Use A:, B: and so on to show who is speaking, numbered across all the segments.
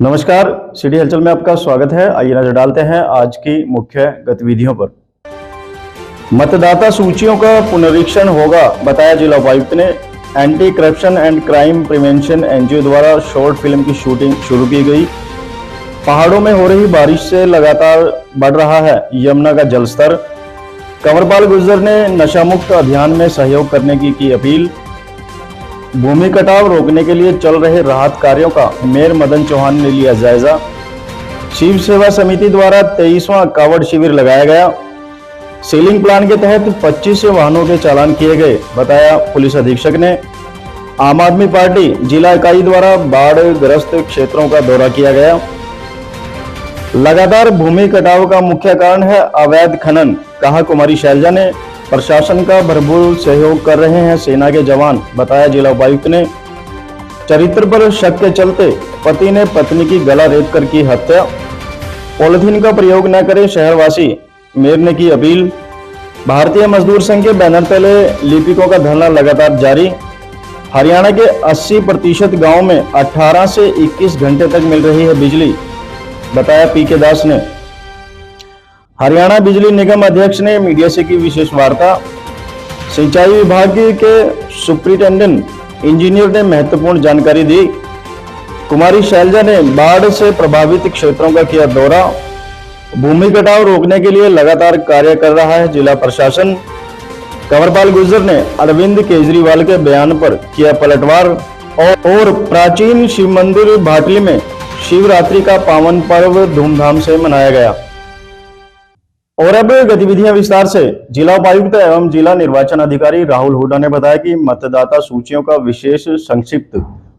A: नमस्कार, सिटी हलचल में आपका स्वागत है। आइए नजर डालते हैं आज की मुख्य गतिविधियों पर। मतदाता सूचियों का पुनरीक्षण होगा, बताया जिला उपायुक्त ने। Anti corruption and crime prevention NGO द्वारा शॉर्ट फिल्म की शूटिंग शुरू की गई। पहाड़ों में हो रही बारिश से लगातार बढ़ रहा है यमुना का जलस्तर। कंवरपाल गुर्जर ने नशा मुक्त अभियान में सहयोग करने की अपील। भूमि कटाव रोकने के लिए चल रहे राहत कार्यों का मेयर मदन चौहान ने लिया जायजा। शिव सेवा समिति द्वारा 23वां कावड़ शिविर लगाया गया। सीलिंग प्लान के तहत 25 वाहनों के चालान किए गए, बताया पुलिस अधीक्षक ने। आम आदमी पार्टी जिला इकाई द्वारा बाढ़ ग्रस्त क्षेत्रों का दौरा किया गया। लगातार भूमि कटाव का मुख्य कारण है अवैध खनन, कहा कुमारी शैलजा ने। प्रशासन का भरपूर सहयोग कर रहे हैं सेना के जवान, बताया जिला उपायुक्त ने। चरित्र पर शक के चलते पति ने पत्नी की गला रेत कर की हत्या। पॉलिथीन का प्रयोग न करें शहरवासी, मेयर ने की अपील। भारतीय मजदूर संघ के बैनर तले लिपिकों का धरना लगातार जारी। हरियाणा के 80% गाँव में 18 से 21 घंटे तक मिल रही है बिजली, बताया पीके दास ने। हरियाणा बिजली निगम अध्यक्ष ने मीडिया से की विशेष वार्ता। सिंचाई विभाग के सुपरिटेंडेंट इंजीनियर ने महत्वपूर्ण जानकारी दी। कुमारी शैलजा ने बाढ़ से प्रभावित क्षेत्रों का किया दौरा। भूमि कटाव रोकने के लिए लगातार कार्य कर रहा है जिला प्रशासन। कंवरपाल गुर्जर ने अरविंद केजरीवाल के बयान पर किया पलटवार। और प्राचीन शिव मंदिर भाटली में शिवरात्रि का पावन पर्व धूमधाम से मनाया गया। और अब गतिविधियां विस्तार से। जिला उपायुक्त एवं जिला निर्वाचन अधिकारी राहुल हुड्डा ने बताया कि मतदाता सूचियों का विशेष संक्षिप्त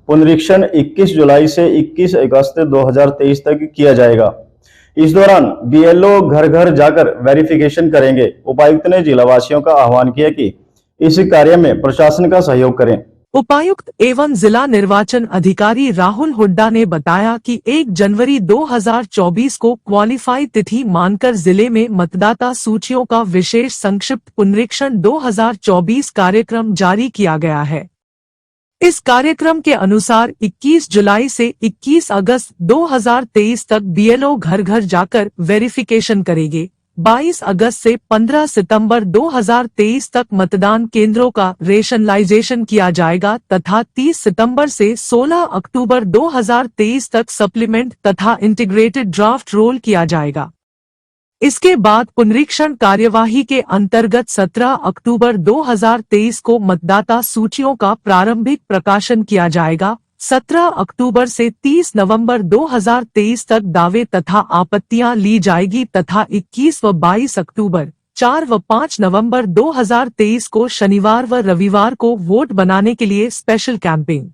A: पुनरीक्षण 21 जुलाई से 21 अगस्त 2023 तक किया जाएगा। इस दौरान बीएलओ घर घर जाकर वेरिफिकेशन करेंगे। उपायुक्त ने जिलावासियों का आह्वान किया कि इस कार्य में प्रशासन का सहयोग करें।
B: उपायुक्त एवं जिला निर्वाचन अधिकारी राहुल हुड्डा ने बताया कि 1 जनवरी 2024 को क्वालिफाई तिथि मानकर जिले में मतदाता सूचियों का विशेष संक्षिप्त पुनरीक्षण 2024 कार्यक्रम जारी किया गया है। इस कार्यक्रम के अनुसार 21 जुलाई से 21 अगस्त 2023 तक बीएलओ घर घर जाकर वेरिफिकेशन करेंगे। 22 अगस्त से 15 सितंबर 2023 तक मतदान केंद्रों का रेशनलाइजेशन किया जाएगा तथा 30 सितंबर से 16 अक्टूबर 2023 तक सप्लीमेंट तथा इंटीग्रेटेड ड्राफ्ट रोल किया जाएगा। इसके बाद पुनरीक्षण कार्यवाही के अंतर्गत 17 अक्टूबर 2023 को मतदाता सूचियों का प्रारंभिक प्रकाशन किया जाएगा। 17 अक्टूबर से 30 नवंबर 2023 तक दावे तथा आपत्तियां ली जाएगी तथा 21 व 22 अक्टूबर, 4 व 5 नवंबर 2023 को शनिवार व रविवार को वोट बनाने के लिए स्पेशल कैंपेन।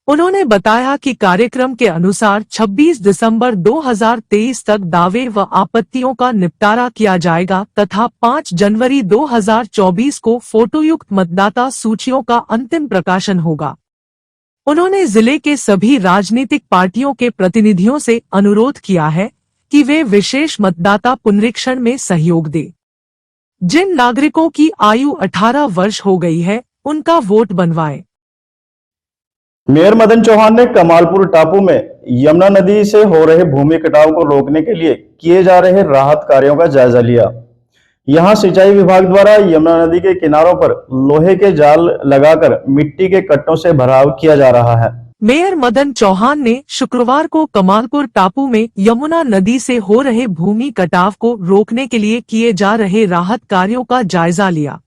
B: उन्होंने बताया कि कार्यक्रम के अनुसार 26 दिसंबर 2023 तक दावे व आपत्तियों का निपटारा किया जाएगा तथा 5 जनवरी 2024 को फोटोयुक्त मतदाता सूचियों का अंतिम प्रकाशन होगा। उन्होंने जिले के सभी राजनीतिक पार्टियों के प्रतिनिधियों से अनुरोध किया है कि वे विशेष मतदाता पुनरीक्षण में सहयोग दें। जिन नागरिकों की आयु 18 वर्ष हो गई है, उनका वोट बनवाएं।
A: मेयर मदन चौहान ने कमालपुर टापू में यमुना नदी से हो रहे भूमि कटाव को रोकने के लिए किए जा रहे राहत कार्यों का जायजा लिया। यहां सिंचाई विभाग द्वारा यमुना नदी के किनारों पर लोहे के जाल लगाकर मिट्टी के कट्टों से भराव किया जा रहा है।
B: मेयर मदन चौहान ने शुक्रवार को कमालपुर टापू में यमुना नदी से हो रहे भूमि कटाव को रोकने के लिए किए जा रहे राहत कार्यों का जायजा लिया।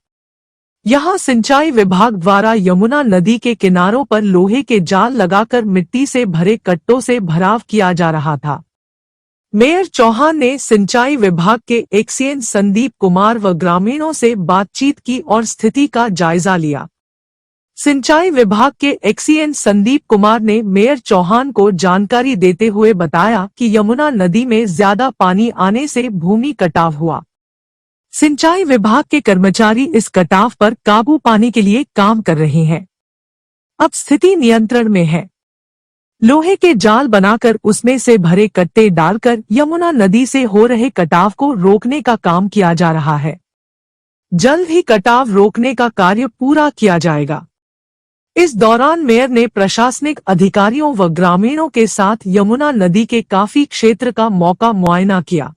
B: यहां सिंचाई विभाग द्वारा यमुना नदी के किनारों पर लोहे के जाल लगाकर मिट्टी से भरे कट्टों से भराव किया जा रहा था। मेयर चौहान ने सिंचाई विभाग के एक्सीएन संदीप कुमार व ग्रामीणों से बातचीत की और स्थिति का जायजा लिया। सिंचाई विभाग के एक्सीएन संदीप कुमार ने मेयर चौहान को जानकारी देते हुए बताया कि यमुना नदी में ज्यादा पानी आने से भूमि कटाव हुआ। सिंचाई विभाग के कर्मचारी इस कटाव पर काबू पाने के लिए काम कर रहे हैं। अब स्थिति नियंत्रण में है। लोहे के जाल बनाकर उसमें से भरे कट्टे डालकर यमुना नदी से हो रहे कटाव को रोकने का काम किया जा रहा है। जल्द ही कटाव रोकने का कार्य पूरा किया जाएगा। इस दौरान मेयर ने प्रशासनिक अधिकारियों व ग्रामीणों के साथ यमुना नदी के काफी क्षेत्र का मौका मुआयना किया।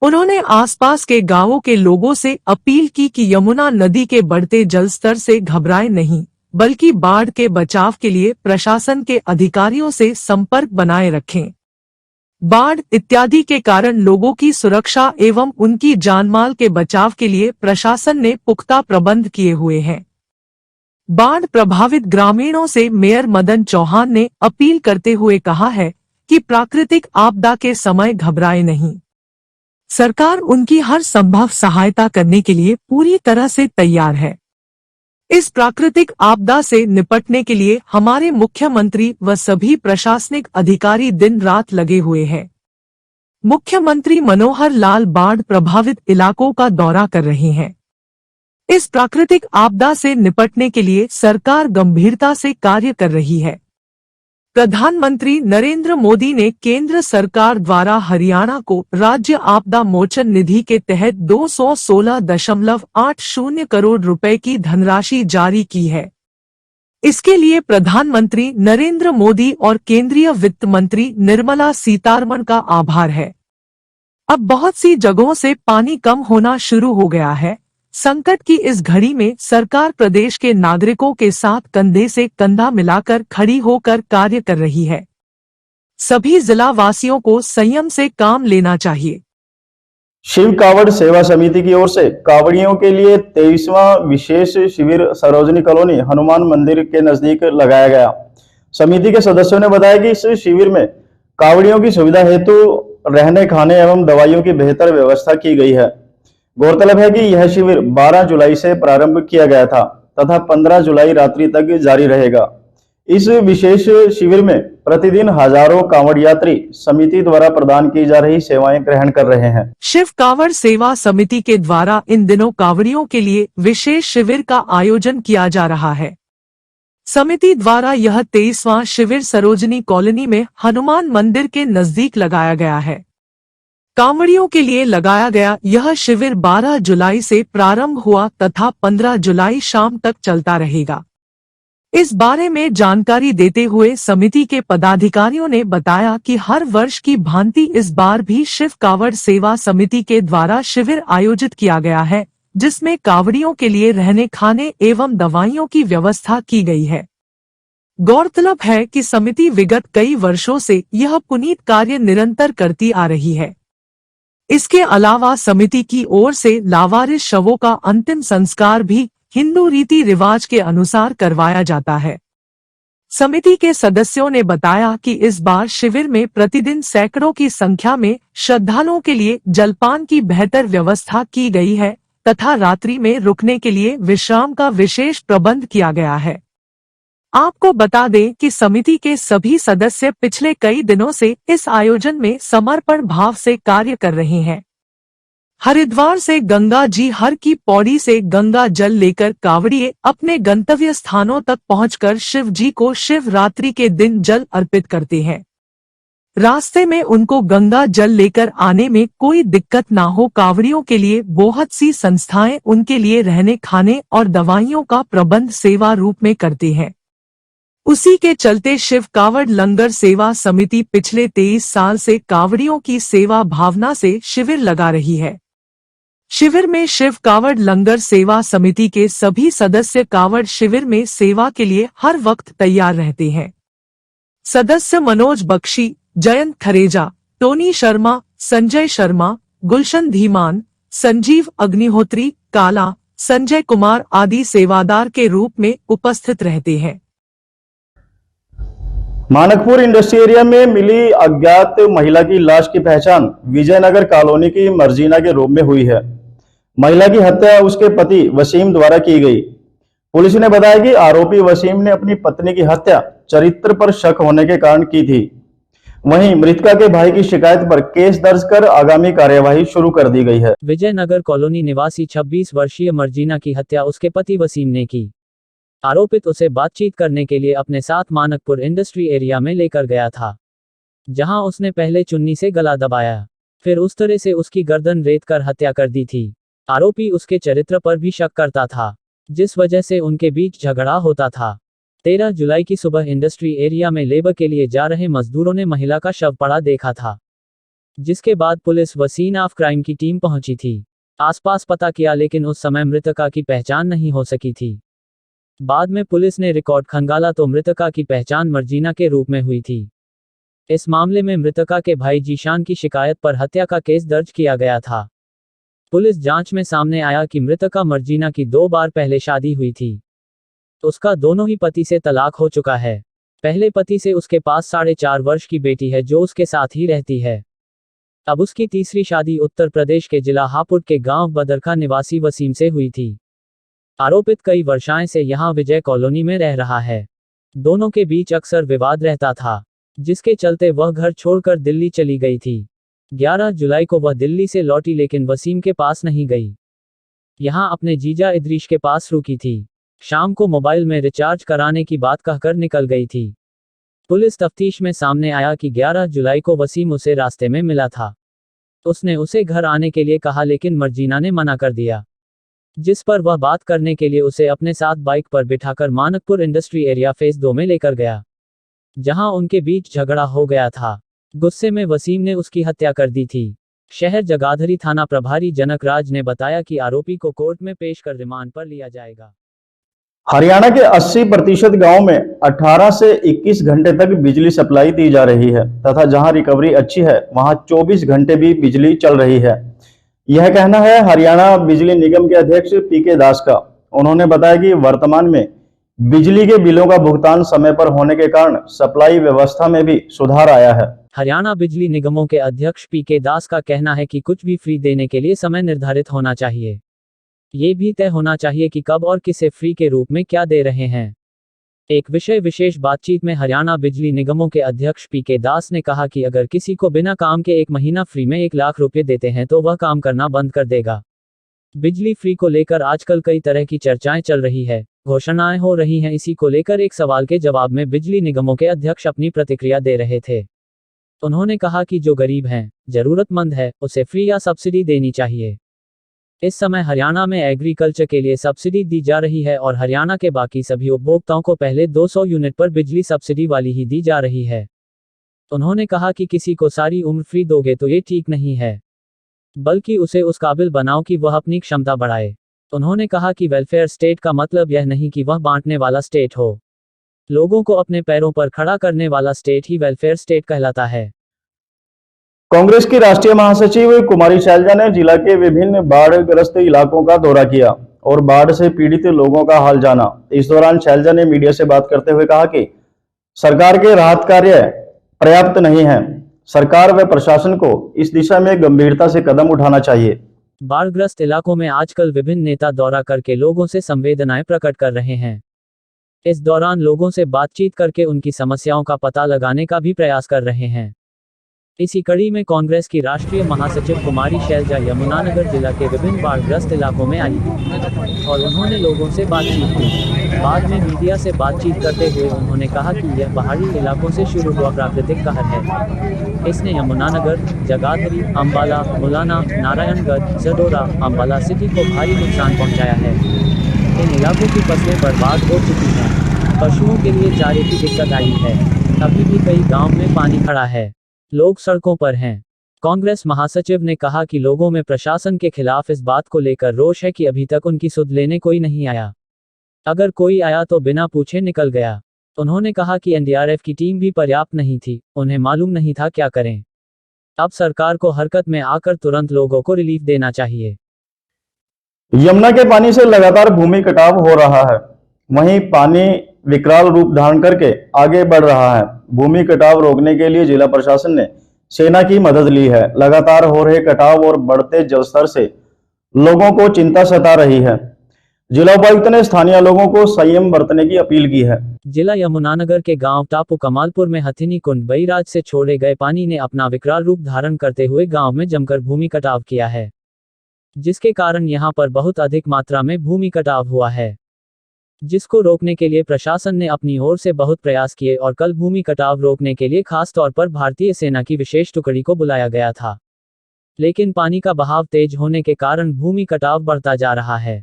B: उन्होंने आसपास के गांवों के लोगों से अपील की कि यमुना नदी के बढ़ते जलस्तर से घबराए नहीं, बल्कि बाढ़ के बचाव के लिए प्रशासन के अधिकारियों से संपर्क बनाए रखें। बाढ़ इत्यादि के कारण लोगों की सुरक्षा एवं उनकी जानमाल के बचाव के लिए प्रशासन ने पुख्ता प्रबंध किए हुए हैं। बाढ़ प्रभावित ग्रामीणों से मेयर मदन चौहान ने अपील करते हुए कहा है कि प्राकृतिक आपदा के समय घबराए नहीं। सरकार उनकी हर संभव सहायता करने के लिए पूरी तरह से तैयार है। इस प्राकृतिक आपदा से निपटने के लिए हमारे मुख्यमंत्री व सभी प्रशासनिक अधिकारी दिन रात लगे हुए हैं। मुख्यमंत्री मनोहर लाल बाढ़ प्रभावित इलाकों का दौरा कर रहे हैं। इस प्राकृतिक आपदा से निपटने के लिए सरकार गंभीरता से कार्य कर रही है। प्रधानमंत्री नरेंद्र मोदी ने केंद्र सरकार द्वारा हरियाणा को राज्य आपदा मोचन निधि के तहत 216.80 करोड़ रुपए की धनराशि जारी की है। इसके लिए प्रधानमंत्री नरेंद्र मोदी और केंद्रीय वित्त मंत्री निर्मला सीतारमण का आभार है। अब बहुत सी जगहों से पानी कम होना शुरू हो गया है। संकट की इस घड़ी में सरकार प्रदेश के नागरिकों के साथ कंधे से कंधा मिलाकर खड़ी होकर कार्य कर रही है। सभी जिला वासियों को संयम से काम लेना चाहिए।
A: शिव कावड़ सेवा समिति की ओर से कावड़ियों के लिए 23वां विशेष शिविर सरोजनी कॉलोनी हनुमान मंदिर के नजदीक लगाया गया। समिति के सदस्यों ने बताया कि इस शिविर में कावड़ियों की सुविधा हेतु रहने खाने एवं दवाइयों की बेहतर व्यवस्था की गई है। गौरतलब है कि यह शिविर 12 जुलाई से प्रारंभ किया गया था तथा 15 जुलाई रात्रि तक जारी रहेगा। इस विशेष शिविर में प्रतिदिन हजारों कांवड़ यात्री समिति द्वारा प्रदान की जा रही सेवाएं ग्रहण कर रहे हैं।
B: शिव कांवड़ सेवा समिति के द्वारा इन दिनों कांवड़ियों के लिए विशेष शिविर का आयोजन किया जा रहा है। समिति द्वारा यह 23वां शिविर सरोजनी कॉलोनी में हनुमान मंदिर के नजदीक लगाया गया है। कांवड़ियों के लिए लगाया गया यह शिविर 12 जुलाई से प्रारंभ हुआ तथा 15 जुलाई शाम तक चलता रहेगा। इस बारे में जानकारी देते हुए समिति के पदाधिकारियों ने बताया कि हर वर्ष की भांति इस बार भी शिव कांवड़ सेवा समिति के द्वारा शिविर आयोजित किया गया है, जिसमें कांवड़ियों के लिए रहने खाने एवं दवाइयों की व्यवस्था की गई है। गौरतलब है कि समिति विगत कई वर्षों से यह पुनीत कार्य निरंतर करती आ रही है। इसके अलावा समिति की ओर से लावारिस शवों का अंतिम संस्कार भी हिंदू रीति रिवाज के अनुसार करवाया जाता है। समिति के सदस्यों ने बताया कि इस बार शिविर में प्रतिदिन सैकड़ों की संख्या में श्रद्धालुओं के लिए जलपान की बेहतर व्यवस्था की गई है तथा रात्रि में रुकने के लिए विश्राम का विशेष प्रबंध किया गया है। आपको बता दें कि समिति के सभी सदस्य पिछले कई दिनों से इस आयोजन में समर्पण भाव से कार्य कर रहे हैं। हरिद्वार से गंगा जी हर की पौड़ी से गंगा जल लेकर कांवड़िए अपने गंतव्य स्थानों तक पहुंचकर शिव जी को शिवरात्रि के दिन जल अर्पित करते हैं। रास्ते में उनको गंगा जल लेकर आने में कोई दिक्कत ना हो, कांवड़ियों के लिए बहुत सी संस्थाएं उनके लिए रहने खाने और दवाइयों का प्रबंध सेवा रूप में करते हैं। उसी के चलते शिव कांवड़ लंगर सेवा समिति पिछले 23 साल से कांवड़ियों की सेवा भावना से शिविर लगा रही है। शिविर में शिव कांवड़ लंगर सेवा समिति के सभी सदस्य कांवड़ शिविर में सेवा के लिए हर वक्त तैयार रहते हैं। सदस्य मनोज बख्शी, जयंत खरेजा, टोनी शर्मा, संजय शर्मा, गुलशन धीमान, संजीव अग्निहोत्री, काला, संजय कुमार आदि सेवादार के रूप में उपस्थित रहते हैं।
A: मानकपुर इंडस्ट्री एरिया में मिली अज्ञात महिला की लाश की पहचान विजयनगर कॉलोनी की मर्जीना के रूप में हुई है। महिला की हत्या उसके पति वसीम द्वारा की गई। पुलिस ने बताया कि आरोपी वसीम ने अपनी पत्नी की हत्या चरित्र पर शक होने के कारण की थी। वहीं मृतका के भाई की शिकायत पर केस दर्ज कर आगामी कार्यवाही शुरू कर दी गई है।
C: विजयनगर कॉलोनी निवासी 26 वर्षीय मर्जीना की हत्या उसके पति वसीम ने की। आरोपित उसे बातचीत करने के लिए अपने साथ मानकपुर इंडस्ट्री एरिया में लेकर गया था, जहां उसने पहले चुन्नी से गला दबाया, फिर उस तरह से उसकी गर्दन रेत कर हत्या कर दी थी। आरोपी उसके चरित्र पर भी शक करता था, जिस वजह से उनके बीच झगड़ा होता था। 13 जुलाई की सुबह इंडस्ट्री एरिया में लेबर के लिए जा रहे मजदूरों ने महिला का शव पड़ा देखा था, जिसके बाद पुलिस व सीन ऑफ क्राइम की टीम पहुंची थी। आसपास पता किया लेकिन उस समय मृतका की पहचान नहीं हो सकी थी। बाद में पुलिस ने रिकॉर्ड खंगाला तो मृतका की पहचान मर्जीना के रूप में हुई थी। इस मामले में मृतका के भाई जीशान की शिकायत पर हत्या का केस दर्ज किया गया था। पुलिस जांच में सामने आया कि मृतका मर्जीना की 2 बार पहले शादी हुई थी। उसका दोनों ही पति से तलाक हो चुका है। पहले पति से उसके पास 4.5 वर्ष की बेटी है जो उसके साथ ही रहती है। अब उसकी तीसरी शादी उत्तर प्रदेश के जिला हापुड़ के गांव बदरखा निवासी वसीम से हुई थी। आरोपित कई वर्षाएं से यहां विजय कॉलोनी में रह रहा है। दोनों के बीच अक्सर विवाद रहता था, जिसके चलते वह घर छोड़कर दिल्ली चली गई थी। 11 जुलाई को वह दिल्ली से लौटी लेकिन वसीम के पास नहीं गई। यहां अपने जीजा इदरीश के पास रुकी थी। शाम को मोबाइल में रिचार्ज कराने की बात कहकर निकल गई थी। पुलिस तफ्तीश में सामने आया कि 11 जुलाई को वसीम उसे रास्ते में मिला था। उसने उसे घर आने के लिए कहा लेकिन मर्जीना ने मना कर दिया, जिस पर वह बात करने के लिए उसे अपने साथ बाइक पर बिठाकर मानकपुर इंडस्ट्री एरिया फेज 2 में लेकर गया, जहां उनके बीच झगड़ा हो गया था। गुस्से में वसीम ने उसकी हत्या कर दी थी। शहर जगाधरी थाना प्रभारी जनक राज ने बताया कि आरोपी को कोर्ट में पेश कर रिमांड पर लिया जाएगा।
A: हरियाणा के 80% गांवों में 18 से 21 घंटे तक बिजली सप्लाई दी जा रही है तथा जहां रिकवरी अच्छी है वहां 24 घंटे भी बिजली चल रही है। यह कहना है हरियाणा बिजली निगम के अध्यक्ष पीके दास का। उन्होंने बताया कि वर्तमान में बिजली के बिलों का भुगतान समय पर होने के कारण सप्लाई व्यवस्था में भी सुधार आया है।
C: हरियाणा बिजली निगमों के अध्यक्ष पीके दास का कहना है कि कुछ भी फ्री देने के लिए समय निर्धारित होना चाहिए। ये भी तय होना चाहिए कि कब और किसे फ्री के रूप में क्या दे रहे हैं। एक विषय विशेष बातचीत में हरियाणा बिजली निगमों के अध्यक्ष पीके दास ने कहा कि अगर किसी को बिना काम के 1 महीना फ्री में 1 लाख रुपए देते हैं तो वह काम करना बंद कर देगा। बिजली फ्री को लेकर आजकल कई तरह की चर्चाएं चल रही है, घोषणाएं हो रही हैं। इसी को लेकर एक सवाल के जवाब में बिजली निगमों के अध्यक्ष अपनी प्रतिक्रिया दे रहे थे। उन्होंने कहा कि जो गरीब हैं, जरूरतमंद है, उसे फ्री या सब्सिडी देनी चाहिए। इस समय हरियाणा में एग्रीकल्चर के लिए सब्सिडी दी जा रही है और हरियाणा के बाकी सभी उपभोक्ताओं को पहले 200 यूनिट पर बिजली सब्सिडी वाली ही दी जा रही है। उन्होंने कहा कि किसी को सारी उम्र फ्री दोगे तो ये ठीक नहीं है, बल्कि उसे उस काबिल बनाओ कि वह अपनी क्षमता बढ़ाए। उन्होंने कहा कि वेलफेयर स्टेट का मतलब यह नहीं कि वह बांटने वाला स्टेट हो। लोगों को अपने पैरों पर खड़ा करने वाला स्टेट ही वेलफेयर स्टेट कहलाता है।
A: कांग्रेस की राष्ट्रीय महासचिव कुमारी शैलजा ने जिला के विभिन्न बाढ़ग्रस्त इलाकों का दौरा किया और बाढ़ से पीड़ित लोगों का हाल जाना। इस दौरान शैलजा ने मीडिया से बात करते हुए कहा कि सरकार के राहत कार्य पर्याप्त नहीं है। सरकार व प्रशासन को इस दिशा में गंभीरता से कदम उठाना चाहिए।
C: बाढ़ग्रस्त इलाकों में आजकल विभिन्न नेता दौरा करके लोगों से संवेदनाएं प्रकट कर रहे हैं। इस दौरान लोगों से बातचीत करके उनकी समस्याओं का पता लगाने का भी प्रयास कर रहे हैं। इसी कड़ी में कांग्रेस की राष्ट्रीय महासचिव कुमारी शैलजा यमुनानगर जिला के विभिन्न बाढ़ग्रस्त इलाकों में आई और उन्होंने लोगों से बातचीत की। बाद में मीडिया से बातचीत करते हुए उन्होंने कहा कि यह पहाड़ी इलाकों से शुरू हुआ प्राकृतिक कहर है। इसने यमुनानगर, जगाधरी, अंबाला, मुलाना, नारायणगढ़, जडोरा, अंबाला सिटी को भारी नुकसान पहुंचाया है। इन इलाकों की फसलें बर्बाद हो चुकी हैं। पशुओं के लिए चारे की दिक्कत आई है। अभी भी कई गाँव में पानी खड़ा है, लोग सड़कों पर हैं। कांग्रेस महासचिव ने कहा कि लोगों में प्रशासन के खिलाफ इस बात को लेकर रोष है कि अभी तक उनकी सुध लेने कोई नहीं आया। अगर कोई आया तो बिना पूछे निकल गया। उन्होंने कहा कि एनडीआरएफ की टीम भी पर्याप्त नहीं थी, उन्हें मालूम नहीं था क्या करें। अब सरकार को हरकत में आकर तुरंत लोगों को रिलीफ देना चाहिए।
A: यमुना के पानी से लगातार भूमि कटाव हो रहा है, वहीं पानी विकराल रूप धारण करके आगे बढ़ रहा है। भूमि कटाव रोकने के लिए जिला प्रशासन ने सेना की मदद ली है। लगातार हो रहे कटाव और बढ़ते जलस्तर से लोगों को चिंता सता रही है। जिला उपायुक्त ने स्थानीय लोगों को संयम बरतने की अपील की है।
C: जिला यमुनानगर के गांव टापू कमालपुर में हथिनी कुंड बैराज से छोड़े गए पानी ने अपना विकराल रूप धारण करते हुए गांव में जमकर भूमि कटाव किया है, जिसके कारण यहां पर बहुत अधिक मात्रा में भूमि कटाव हुआ है, जिसको रोकने के लिए प्रशासन ने अपनी ओर से बहुत प्रयास किए और कल भूमि कटाव रोकने के लिए खास तौर पर भारतीय सेना की विशेष टुकड़ी को बुलाया गया था। लेकिन पानी का बहाव तेज होने के कारण भूमि कटाव बढ़ता जा रहा है।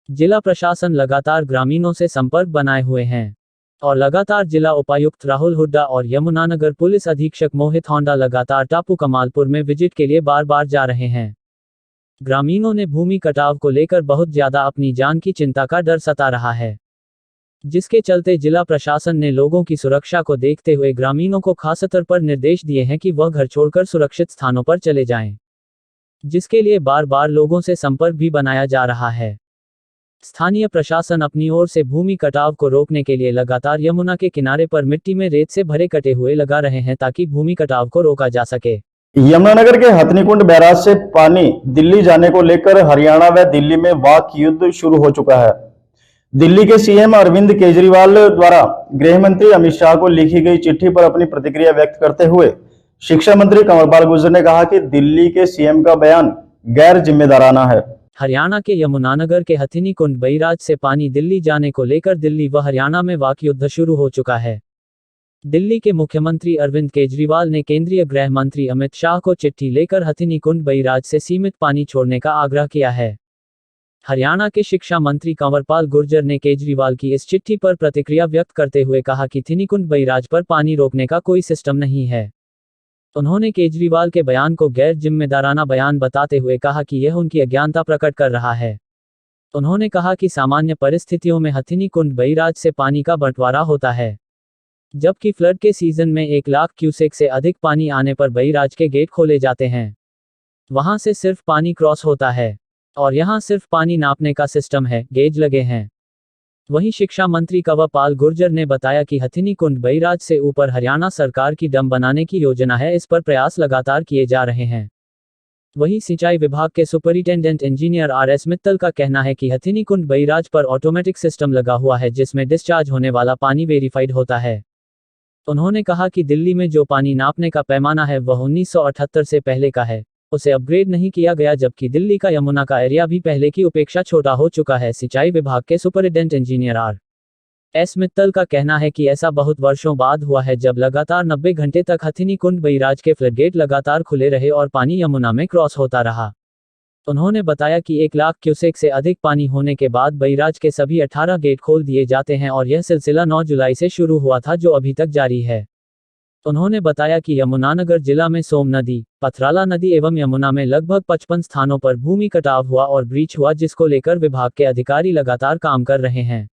C: जिला प्रशासन लगातार ग्रामीणों से संपर्क बनाए हुए हैं। और लगातार जिला उपायुक्त राहुल हुड्डा और यमुनानगर पुलिस अधीक्षक मोहित होंडा लगातार टापू कमालपुर में विजिट के लिए बार बार जा रहे हैं। ग्रामीणों ने भूमि कटाव को लेकर बहुत ज्यादा अपनी जान की चिंता का डर सता रहा है, जिसके चलते जिला प्रशासन ने लोगों की सुरक्षा को देखते हुए ग्रामीणों को खास तौर पर निर्देश दिए हैं कि वह घर छोड़कर सुरक्षित स्थानों पर चले जाएं, जिसके लिए बार बार लोगों से संपर्क भी बनाया जा रहा है। स्थानीय प्रशासन अपनी ओर से भूमि कटाव को रोकने के लिए लगातार यमुना के किनारे पर मिट्टी में रेत से भरे कटे हुए लगा रहे हैं ताकि भूमि कटाव को रोका जा सके।
A: यमुनानगर के हथनीकुंड बैराज से पानी दिल्ली जाने को लेकर हरियाणा व दिल्ली में वाक युद्ध शुरू हो चुका है। दिल्ली के सीएम अरविंद केजरीवाल द्वारा गृह मंत्री अमित शाह को लिखी गई चिट्ठी पर अपनी प्रतिक्रिया व्यक्त करते हुए शिक्षा मंत्री कंवरपाल गुर्जर ने कहा कि दिल्ली के सीएम का बयान गैर जिम्मेदाराना है।
C: हरियाणा के यमुनानगर के हथनीकुंड बैराज से पानी दिल्ली जाने को लेकर दिल्ली व हरियाणा में वाक युद्ध शुरू हो चुका है। दिल्ली के मुख्यमंत्री अरविंद केजरीवाल ने केंद्रीय गृह मंत्री अमित शाह को चिट्ठी लेकर हथनीकुंड बैराज से सीमित पानी छोड़ने का आग्रह किया है। हरियाणा के शिक्षा मंत्री कंवरपाल गुर्जर ने केजरीवाल की इस चिट्ठी पर प्रतिक्रिया व्यक्त करते हुए कहा कि हथनीकुंड बैराज पर पानी रोकने का कोई सिस्टम नहीं है। उन्होंने केजरीवाल के बयान को गैर जिम्मेदाराना बयान बताते हुए कहा कि यह उनकी अज्ञानता प्रकट कर रहा है। उन्होंने कहा कि सामान्य परिस्थितियों में हथनीकुंड बैराज से पानी का बंटवारा होता है, जबकि फ्लड के सीजन में 1 लाख क्यूसेक से अधिक पानी आने पर बैराज के गेट खोले जाते हैं। वहां से सिर्फ पानी क्रॉस होता है और यहां सिर्फ पानी नापने का सिस्टम है, गेज लगे हैं। वहीं शिक्षा मंत्री कंवरपाल गुर्जर ने बताया कि हथनीकुंड बैराज से ऊपर हरियाणा सरकार की डैम बनाने की योजना है, इस पर प्रयास लगातार किए जा रहे हैं। वहीं सिंचाई विभाग के सुपरिटेंडेंट इंजीनियर RS मित्तल का कहना है कि हथनीकुंड बैराज पर ऑटोमेटिक सिस्टम लगा हुआ है जिसमें डिस्चार्ज होने वाला पानी वेरीफाइड होता है। उन्होंने कहा कि दिल्ली में जो पानी नापने का पैमाना है वह 1978 से पहले का है, उसे अपग्रेड नहीं किया गया, जबकि दिल्ली का यमुना का एरिया भी पहले की अपेक्षा छोटा हो चुका है। सिंचाई विभाग के सुपरिटेंडेंट इंजीनियर RS मित्तल का कहना है कि ऐसा बहुत वर्षों बाद हुआ है जब लगातार 90 घंटे तक हथनीकुंड बैराज के फ्लडगेट लगातार खुले रहे और पानी यमुना में क्रॉस होता रहा। उन्होंने बताया कि 1 लाख क्यूसेक से अधिक पानी होने के बाद बैराज के सभी 18 गेट खोल दिए जाते हैं और यह सिलसिला 9 जुलाई से शुरू हुआ था जो अभी तक जारी है। उन्होंने बताया कि यमुनानगर जिला में सोम नदी, पथराला नदी एवं यमुना में लगभग 55 स्थानों पर भूमि कटाव हुआ और ब्रीच हुआ, जिसको लेकर विभाग के अधिकारी लगातार काम कर रहे हैं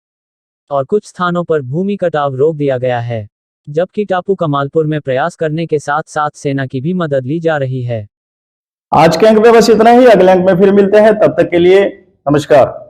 C: और कुछ स्थानों पर भूमि कटाव रोक दिया गया है, जबकि टापू कमालपुर में प्रयास करने के साथ साथ सेना की भी मदद ली जा रही है।
A: आज के अंक में बस इतना ही। अगले अंक में फिर मिलते हैं, तब तक के लिए नमस्कार।